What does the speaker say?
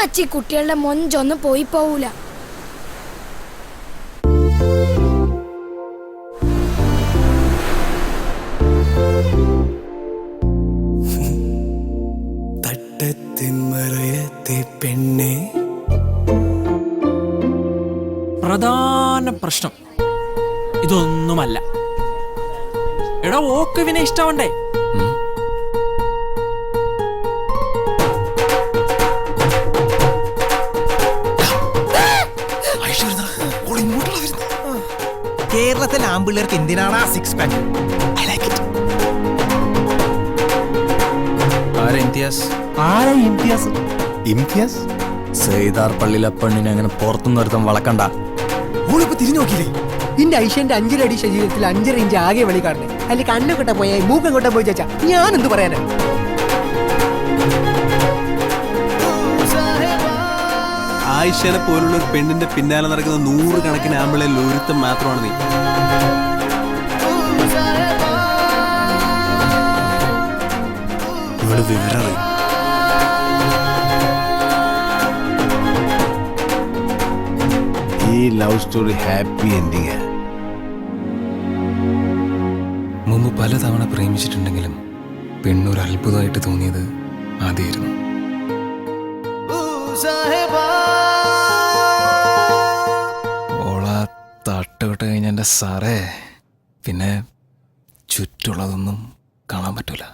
മച്ചി കുട്ടികളുടെ മൊഞ്ചൊന്നും പോയി പോവൂല. പെണ്ണെ, പ്രധാന പ്രശ്നം ഇതൊന്നുമല്ല. എടാ ഓക്ക് ഇവനെ ഇഷ്ടമുണ്ടേ. കേരളത്തിലെ ആമ്പിള്ളേർക്ക് എന്തിനാണ് ആ സിക്സ് പാക്ക്? ഇംതിയാസ് സൈദാർ പള്ളിയിലെ പെണ്ണിനെ അങ്ങനെ പുറത്തുനിന്ന് ഒരുത്തം വളക്കണ്ട. ഓളിപ്പോ തിരിഞ്ഞു നോക്കിയില്ലേ? ഇന്റെ ഐഷ്യന്റെ 5 അടി ശരീരത്തിൽ 5.5 ഇഞ്ച് ആകെ വെളി കാണണേ. അല്ലെ കണ്ണൊക്കെ പോയാൽ മൂക്കങ്ങോട്ടെ പോയി ചേച്ചാ ഞാൻ എന്ത് പറയാനാ? ആയിഷനെ പോലുള്ള ഒരു പെണ്ണിന്റെ പിന്നാലെ നടക്കുന്ന 100 കണക്കിന് ആമ്പിളയിൽ ഒരുത്തം മാത്രമാണ് നീ. ഇവള് വിവരം ഈ ലവ് സ്റ്റോറി ഹാപ്പി എൻഡിങ്. മുമ്പ് പലതവണ പ്രേമിച്ചിട്ടുണ്ടെങ്കിലും പെണ്ണൊരു അത്ഭുതമായിട്ട് തോന്നിയത് ആദ്യമായിരുന്നു. ഓളാ തട്ടുകൊട്ട് കഴിഞ്ഞ എൻ്റെ സാറേ പിന്നെ ചുറ്റുള്ളതൊന്നും കാണാൻ പറ്റൂല.